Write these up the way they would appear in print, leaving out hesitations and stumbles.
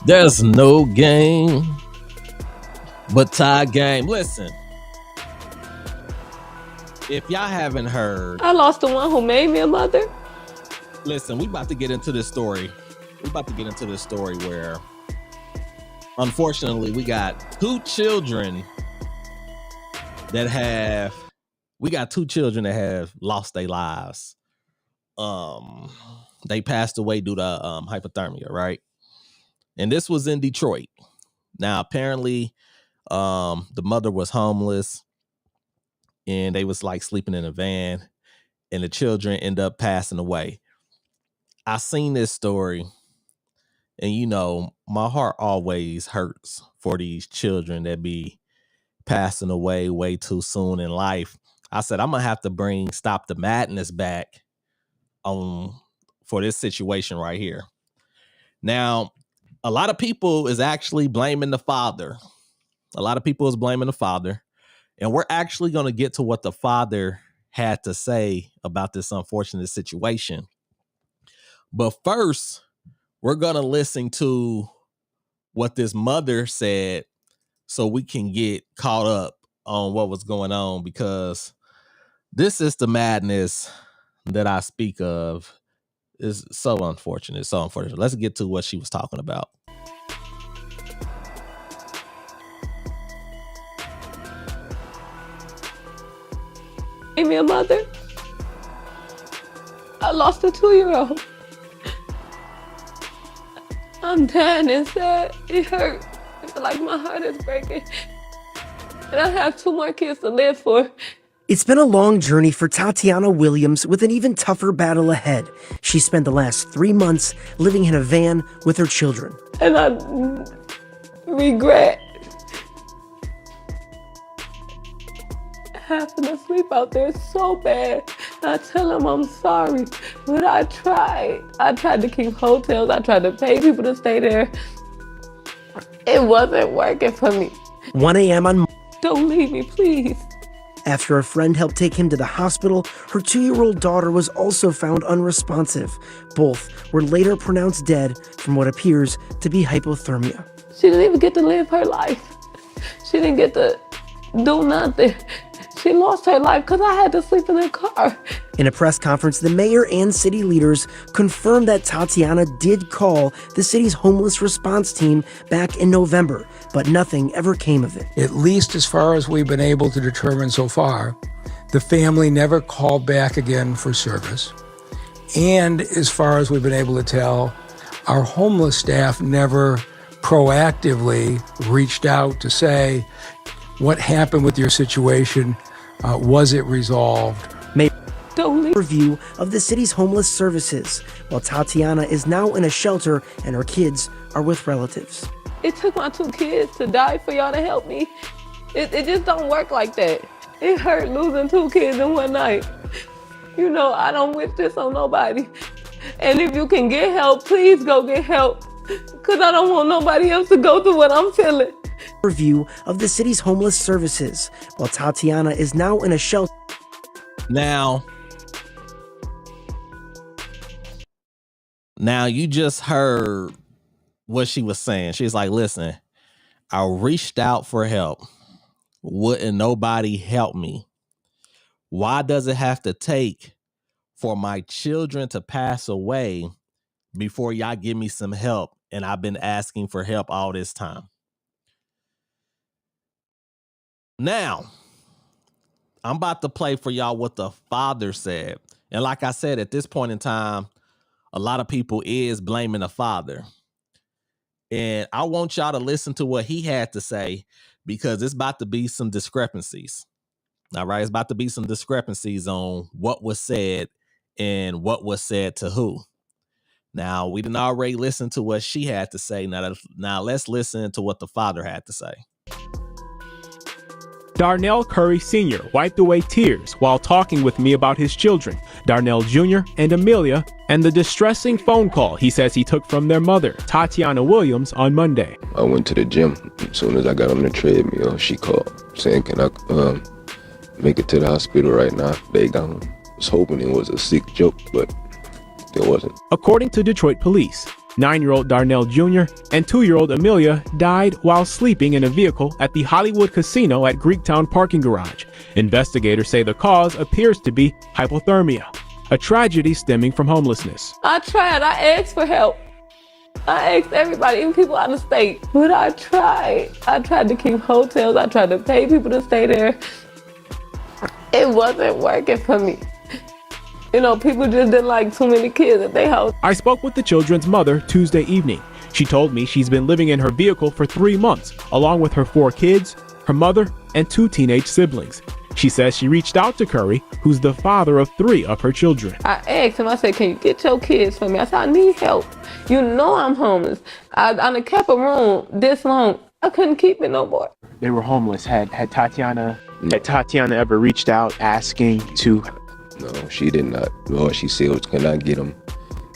There's no game but tie game. Listen, if y'all haven't heard, I lost the one who made me a mother. listen, we about to get into this story. Where, unfortunately, we got two children that have lost their lives. They passed away due to hypothermia, right? And this was in Detroit. Now, apparently, the mother was homeless and they was like sleeping in a van, and the children end up passing away. I seen this story, and my heart always hurts for these children that be passing away way too soon in life. I said, I'm gonna have to bring Stop the Madness back for this situation right here. Now, a lot of people is actually blaming the father. And we're actually going to get to what the father had to say about this unfortunate situation. But first, we're going to listen to what this mother said so we can get caught up on what was going on, because this is the madness that I speak of. Is so unfortunate. Let's get to what she was talking about. Made me a mother. I lost a 2-year-old. I'm dying inside. It hurt. I feel like my heart is breaking. And I have 2 more kids to live for. It's been a long journey for Tatiana Williams, with an even tougher battle ahead. She spent the last 3 months living in a van with her children. And I regret having to sleep out there so bad. I tell them I'm sorry, but I tried. I tried to keep hotels. I tried to pay people to stay there. It wasn't working for me. 1 a.m. on Don't leave me, please. After a friend helped take him to the hospital, her 2-year-old daughter was also found unresponsive. Both were later pronounced dead from what appears to be hypothermia. She didn't even get to live her life. She didn't get to do nothing. She lost her life because I had to sleep in the car. In a press conference, the mayor and city leaders confirmed that Tatiana did call the city's homeless response team back in November, but nothing ever came of it. At least as far as we've been able to determine so far, the family never called back again for service. And as far as we've been able to tell, our homeless staff never proactively reached out to say, what happened with your situation? Was it resolved? Review of the city's homeless services, while Tatiana is now in a shelter and her kids are with relatives. It took my 2 kids to die for y'all to help me. It just don't work like that. It hurt losing 2 kids in one night. I don't wish this on nobody. And if you can get help, please go get help, because I don't want nobody else to go through what I'm feeling. Review of the city's homeless services, while Tatiana is now in a shelter. Now you just heard what she was saying. She's like, listen, I reached out for help. Wouldn't nobody help me? Why does it have to take for my children to pass away before y'all give me some help? And I've been asking for help all this time. Now, I'm about to play for y'all what the father said. And like I said, at this point in time, a lot of people is blaming the father. And I want y'all to listen to what he had to say, because it's about to be some discrepancies. All right, it's about to be some discrepancies on what was said and what was said to who. Now, we didn't already listen to what she had to say. Now let's listen to what the father had to say. Darnell Curry Sr. wiped away tears while talking with me about his children, Darnell Jr. and Amelia, and the distressing phone call he says he took from their mother, Tatiana Williams, on Monday. I went to the gym. As soon as I got on the treadmill, she called saying, can I make it to the hospital right now? They got him. I was hoping it was a sick joke, but it wasn't. According to Detroit police, 9-year-old Darnell Jr. and 2-year-old Amelia died while sleeping in a vehicle at the Hollywood Casino at Greektown parking garage. Investigators say the cause appears to be hypothermia, a tragedy stemming from homelessness. I tried. I asked for help. I asked everybody, even people out of state. But I tried. I tried to keep hotels. I tried to pay people to stay there. It wasn't working for me. You know, people just didn't like too many kids at their house. I spoke with the children's mother Tuesday evening. She told me she's been living in her vehicle for 3 months, along with her 4 kids, her mother, and 2 teenage siblings. She says she reached out to Curry, who's the father of 3 of her children. I asked him, I said, can you get your kids for me? I said, I need help. You know I'm homeless. I done kept a room this long. I couldn't keep it no more. They were homeless. Had Tatiana ever reached out asking to... No, she did not. All she said was, can I get them?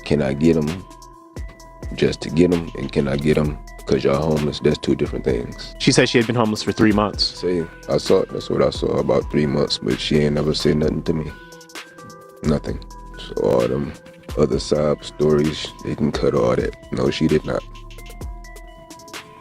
Can I get them just to get them? And can I get them because y'all homeless? That's 2 different things. She said she had been homeless for 3 months. Say, I saw it. That's what I saw, about 3 months. But she ain't never said nothing to me. Nothing. So all them other sob stories, they can cut all that. No, she did not.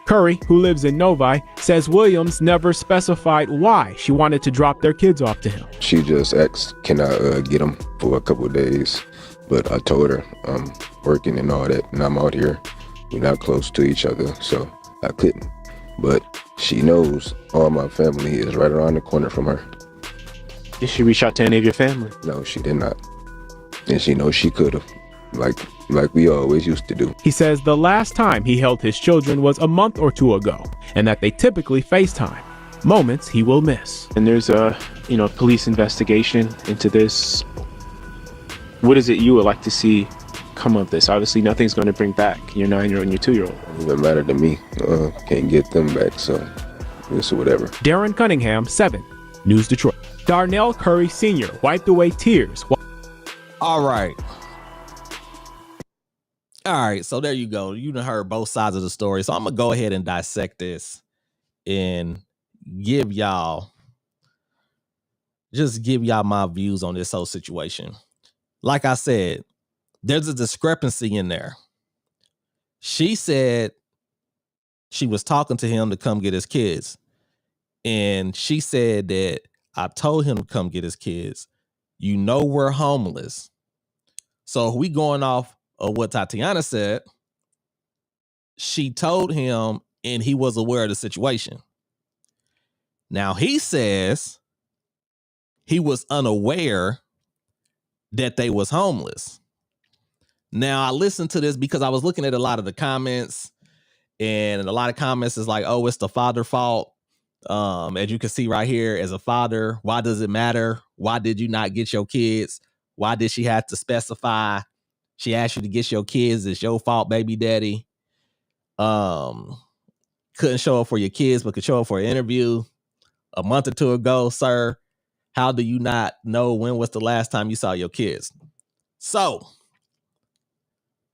Curry, who lives in Novi, says Williams never specified why she wanted to drop their kids off to him. She just asked, can I get them for a couple of days? But I told her I'm working and all that, and I'm out here. We're not close to each other, so I couldn't. But she knows all my family is right around the corner from her. Did she reach out to any of your family? No, she did not. And she knows she could have, like we always used to do. He says the last time he held his children was a month or 2 ago, and that they typically FaceTime, moments he will miss. And there's a, police investigation into this. What is it you would like to see come of this? Obviously, nothing's going to bring back your 9-year-old and your 2-year-old. It doesn't matter to me. Can't get them back, so it's whatever. Darren Cunningham, 7 News Detroit. Darnell Curry Sr. wiped away tears. All right. So there you go. You done heard both sides of the story. So I'm going to go ahead and dissect this and give y'all my views on this whole situation. Like I said, there's a discrepancy in there. She said she was talking to him to come get his kids. And she said that I told him to come get his kids. You know we're homeless. So if we going off of what Tatiana said, she told him and he was aware of the situation. Now he says he was unaware that they was homeless. Now I listened to this because I was looking at a lot of the comments, and a lot of comments is like, oh, it's the father's fault. As you can see right here, as a father, why does it matter? Why did you not get your kids? Why did she have to specify? She asked you to get your kids. It's your fault, baby daddy. Couldn't show up for your kids, but could show up for an interview a month or 2 ago, sir. How do you not know when was the last time you saw your kids? So,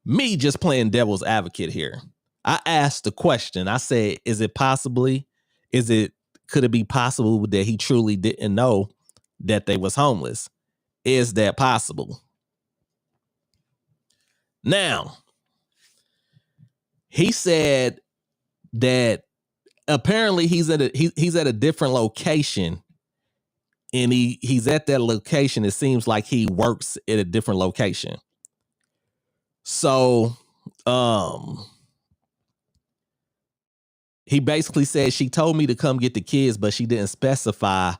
me just playing devil's advocate here. I asked the question. I said, could it be possible that he truly didn't know that they was homeless? Is that possible? Now, he said that apparently he's at a different location, and he's at that location. It seems like he works at a different location. So, he basically said she told me to come get the kids, but she didn't specify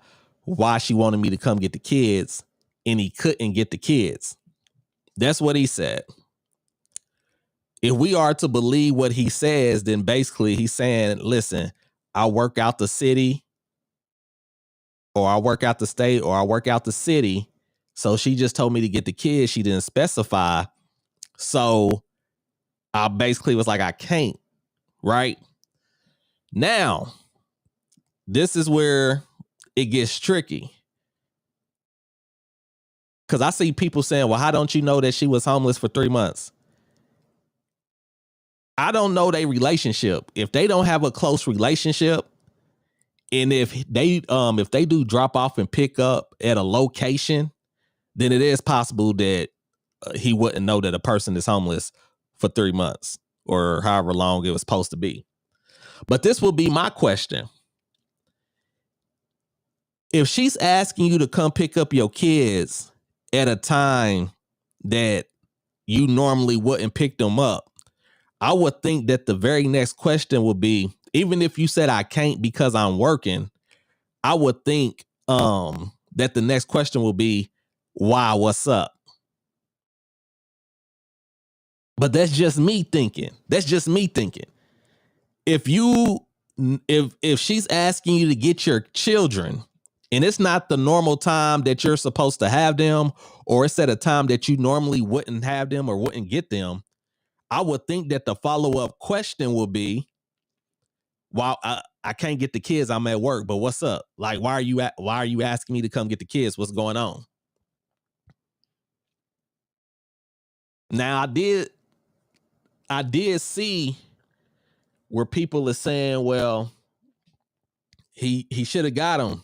why she wanted me to come get the kids, and he couldn't get the kids. That's what he said. If we are to believe what he says, then basically he's saying, listen, I work out the city, or I work out the state, or I work out the city. So she just told me to get the kids. She didn't specify. So I basically was like, I can't, right? Now, this is where it gets tricky. Because I see people saying, well, how don't you know that she was homeless for 3 months? I don't know their relationship. If they don't have a close relationship, and if they do drop off and pick up at a location, then it is possible that he wouldn't know that a person is homeless for 3 months or however long it was supposed to be. But this will be my question. If she's asking you to come pick up your kids at a time that you normally wouldn't pick them up, I would think that the very next question would be, even if you said I can't because I'm working, I would think that the next question will be, why, what's up? But that's just me thinking. If she's asking you to get your children and it's not the normal time that you're supposed to have them, or it's at a time that you normally wouldn't have them or wouldn't get them, I would think that the follow-up question will be, well, I can't get the kids, I'm at work, but what's up? Like, why are you asking me to come get the kids? What's going on? Now, I did see where people are saying, well, he should have got them.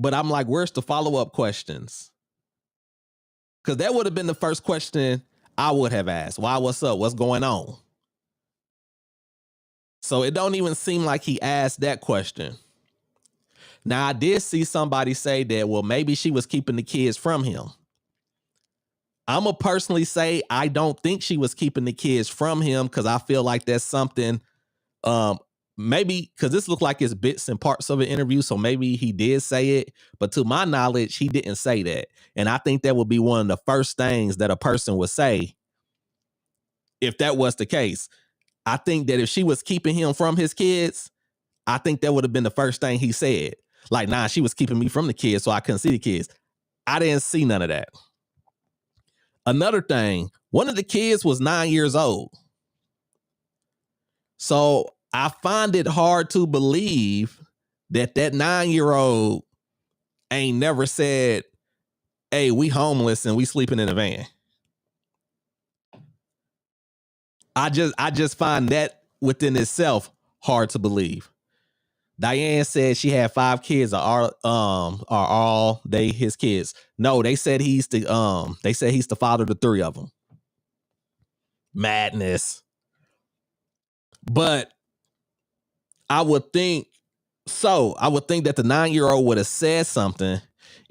But I'm like, where's the follow-up questions? Because that would have been the first question I would have asked. Why, what's up? What's going on? So it don't even seem like he asked that question. Now, I did see somebody say that, well, maybe she was keeping the kids from him. I'm going to personally say I don't think she was keeping the kids from him, because I feel like that's something, maybe because this looked like it's bits and parts of an interview, so maybe he did say it, but to my knowledge, he didn't say that. And I think that would be one of the first things that a person would say if that was the case. I think that if she was keeping him from his kids, I think that would have been the first thing he said. Like, nah, she was keeping me from the kids so I couldn't see the kids. I didn't see none of that. Another thing, one of the kids was 9 years old. So I find it hard to believe that 9-year-old ain't never said, hey, we homeless and we sleeping in a van. I just find that within itself hard to believe. Diane said she had 5 kids are all they his kids. No, they said he's the father to 3 of them. Madness. But I would think that the 9-year-old would have said something,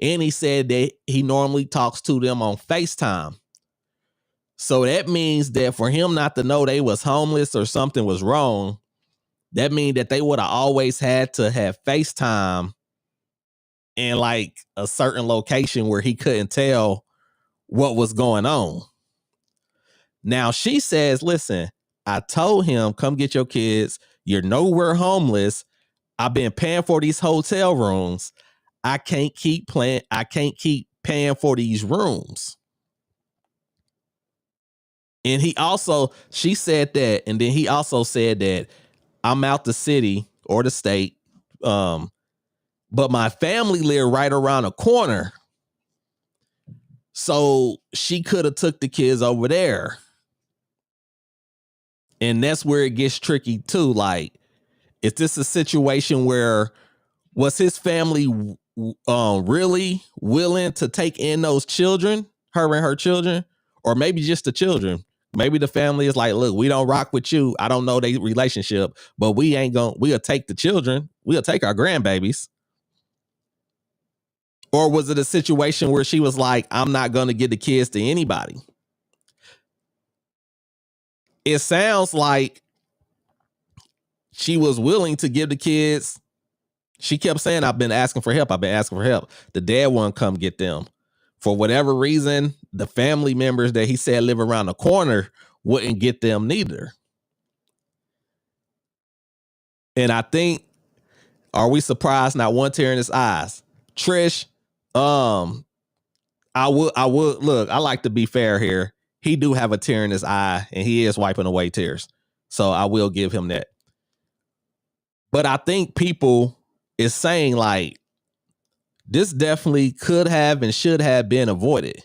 and he said that he normally talks to them on FaceTime. So that means that for him not to know they was homeless or something was wrong, that means that they would have always had to have FaceTime in like a certain location where he couldn't tell what was going on. Now she says, listen, I told him, come get your kids. You're nowhere homeless. I've been paying for these hotel rooms. I can't keep paying for these rooms. And she said that, and then he also said that I'm out the city or the state, but my family live right around the corner. So she could have took the kids over there. And that's where it gets tricky too. Like, is this a situation where was his family really willing to take in those children, her and her children, or maybe just the children? Maybe the family is like, look, we don't rock with you. I don't know their relationship, but we'll take the children. We'll take our grandbabies. Or was it a situation where she was like, I'm not going to give the kids to anybody? It sounds like she was willing to give the kids. She kept saying, I've been asking for help. The dad wouldn't come get them. For whatever reason, the family members that he said live around the corner wouldn't get them neither. And I think, are we surprised not one tear in his eyes? Trish, I would look, I like to be fair here. He do have a tear in his eye and he is wiping away tears. So I will give him that. But I think people is saying like, this definitely could have and should have been avoided.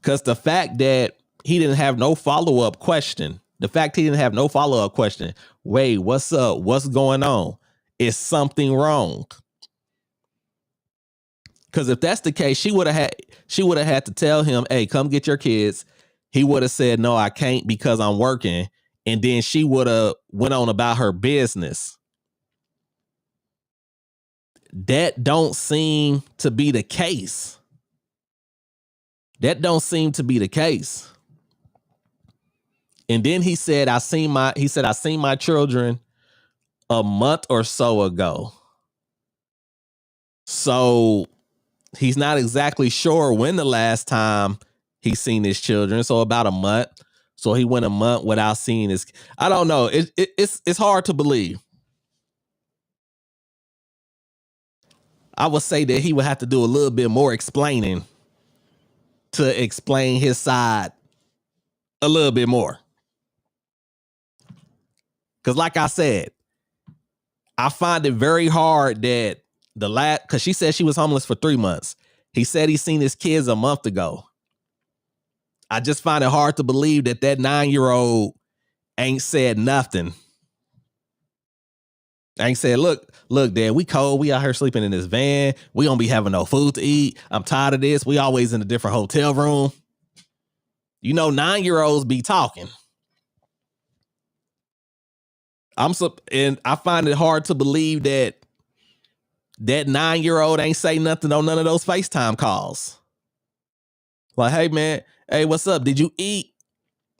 Because the fact that he didn't have no follow-up question, wait, what's up? What's going on? Is something wrong? Because if that's the case, she would have had to tell him, hey, come get your kids. he would have said, no, I can't because I'm working. And then she would have went on about her business. That don't seem to be the case. That don't seem to be the case. And then he said, I seen my children a month or so ago. So he's not exactly sure when the last time he's seen his children. So about a month. So he went a month without seeing his. I don't know. It's hard to believe. I would say that he would have to do a little bit more explaining to explain his side a little bit more. Because like I said, I find it very hard that because she said she was homeless for 3 months. He said he seen his kids a month ago. I just find it hard to believe that 9-year-old ain't said nothing. Ain't said, look, Dad, we cold. We out here sleeping in this van. We don't be having no food to eat. I'm tired of this. We always in a different hotel room. 9-year-olds be talking. And I find it hard to believe that 9-year-old ain't say nothing on none of those FaceTime calls. Like, hey, man, hey, what's up? Did you eat?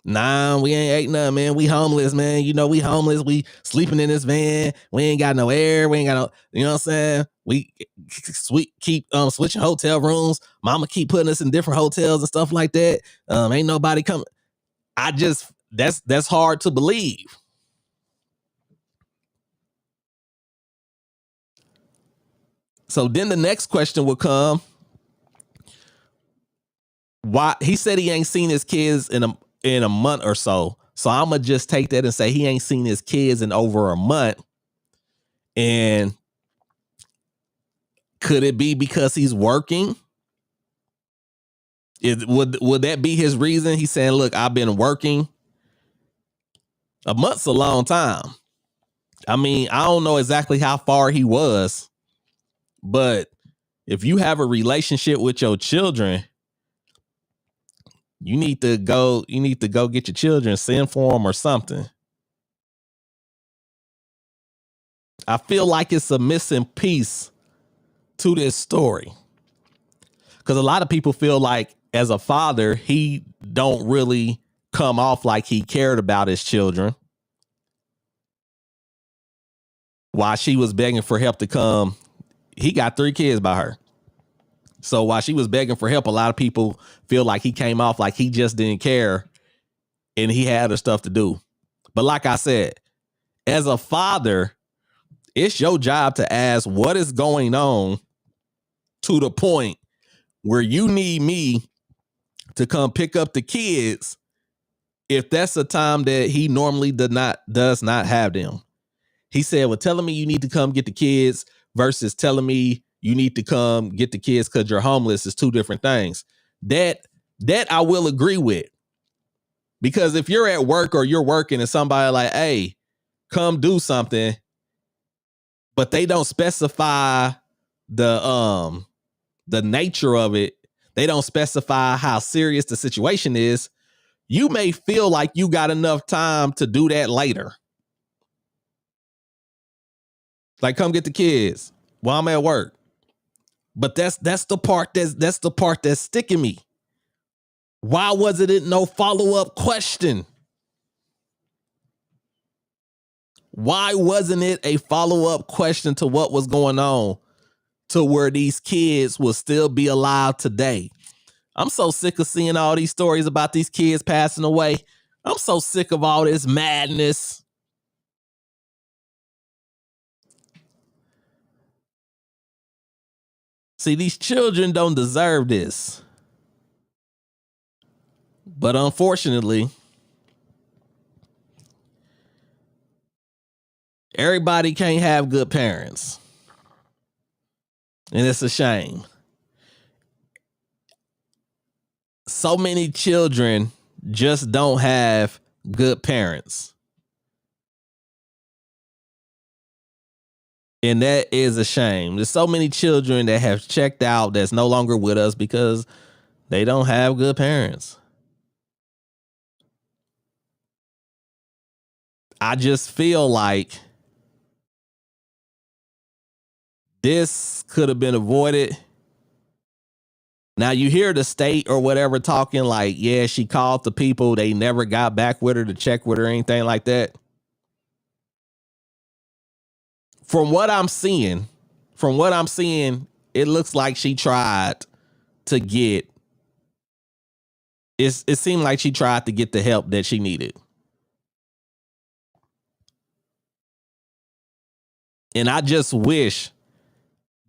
Nah, we ain't ate nothing, man. We homeless, man. We homeless. We sleeping in this van. We ain't got no air. We ain't got no, you know what I'm saying? We keep switching hotel rooms. Mama keep putting us in different hotels and stuff like that. Ain't nobody coming. That's hard to believe. So then the next question will come. Why he said he ain't seen his kids in a month or so. So I'm going to just take that and say he ain't seen his kids in over a month. And could it be because he's working? Would that be his reason? He's saying, look, I've been working. A month's a long time. I mean, I don't know exactly how far he was, but if you have a relationship with your children, you need to go get your children, send for them or something. I feel like it's a missing piece to this story. Because a lot of people feel like as a father, he don't really come off like he cared about his children. While she was begging for help to come, he got 3 kids by her. So while she was begging for help, a lot of people feel like he came off like he just didn't care and he had other stuff to do. But like I said, as a father, it's your job to ask what is going on to the point where you need me to come pick up the kids if that's a time that he normally does not have them. He said, well, telling me you need to come get the kids versus telling me you need to come get the kids because you're homeless is 2 different things. That I will agree with. Because if you're at work or you're working and somebody like, hey, come do something, but they don't specify the nature of it, they don't specify how serious the situation is, you may feel like you got enough time to do that later. Like, come get the kids while I'm at work. But that's the part that's sticking me. Why wasn't it no follow-up question? Why wasn't it a follow-up question to what was going on to where these kids will still be alive today? I'm so sick of seeing all these stories about these kids passing away. I'm so sick of all this madness. See, these children don't deserve this. But unfortunately, everybody can't have good parents. And it's a shame. So many children just don't have good parents. And that is a shame. There's so many children that have checked out that's no longer with us because they don't have good parents. I just feel like this could have been avoided. Now you hear the state or whatever talking like, yeah, she called the people. They never got back with her to check with her or anything like that. From what I'm seeing, it looks like she tried to get, it seemed like she tried to get the help that she needed. And I just wish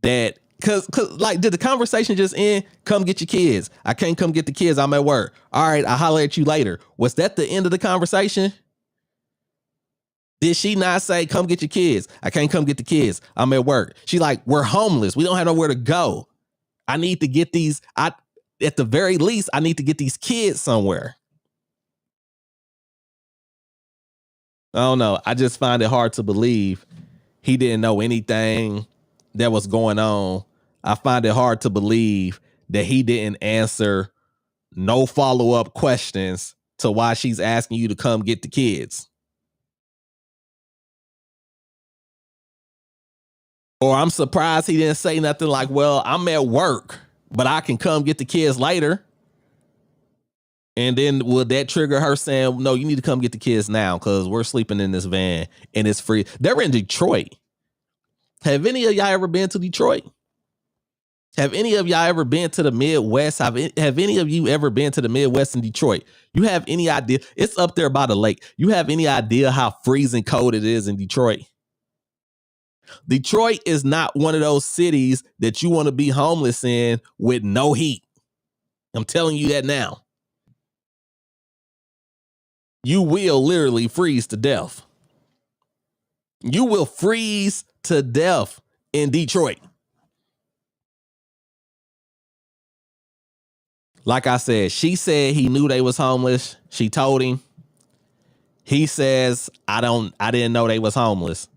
that, cause like, did the conversation just end? Come get your kids. I can't come get the kids. I'm at work. All right, I'll holler at you later. Was that the end of the conversation? Did she not say, come get your kids? I can't come get the kids. I'm at work. She like, we're homeless. We don't have nowhere to go. I need to get these. At the very least, I need to get these kids somewhere. I don't know. I just find it hard to believe he didn't know anything that was going on. I find it hard to believe that he didn't answer no follow-up questions to why she's asking you to come get the kids. Or I'm surprised he didn't say nothing like, well, I'm at work, but I can come get the kids later. And then would that trigger her saying, no, you need to come get the kids now because we're sleeping in this van and it's free. They're in Detroit. Have any of y'all ever been to Detroit? Have any of y'all ever been to the Midwest? Have any of you ever been to the Midwest in Detroit? You have any idea? It's up there by the lake. You have any idea how freezing cold it is in Detroit? Detroit is not one of those cities that you want to be homeless in with no heat. I'm telling you that now. You will literally freeze to death. You will freeze to death in Detroit. Like I said, she said he knew they was homeless. She told him. He says, I didn't know they was homeless.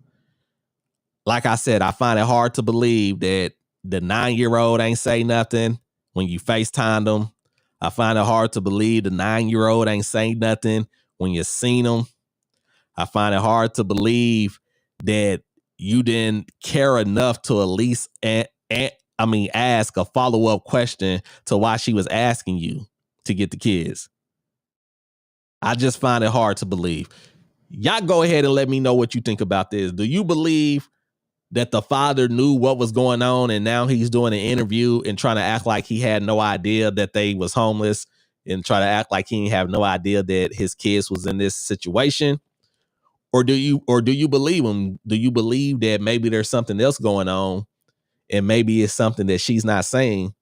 Like I said, I find it hard to believe that the 9-year-old ain't say nothing when you FaceTimed him. I find it hard to believe the 9-year-old ain't say nothing when you seen him. I find it hard to believe that you didn't care enough to at least ask a follow-up question to why she was asking you to get the kids. I just find it hard to believe. Y'all go ahead and let me know what you think about this. Do you believe that the father knew what was going on and now he's doing an interview and trying to act like he had no idea that they was homeless and try to act like he didn't have no idea that his kids was in this situation? Or do you believe him? Do you believe that maybe there's something else going on and maybe it's something that she's not saying?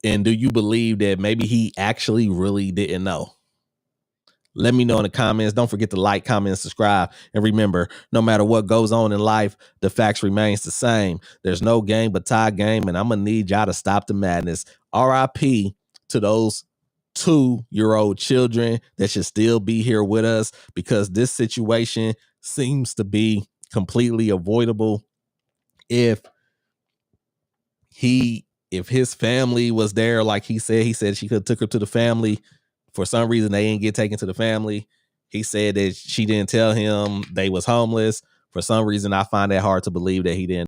And do you believe that maybe he actually really didn't know? Let me know in the comments. Don't forget to like, comment, and subscribe. And remember, no matter what goes on in life, the facts remains the same. There's no game but tie game, and I'm going to need y'all to stop the madness. RIP to those 2-year-old children that should still be here with us because this situation seems to be completely avoidable. If his family was there, like he said she could have took her to the family. For some reason, they didn't get taken to the family. He said that she didn't tell him they was homeless. For some reason, I find that hard to believe that he didn't.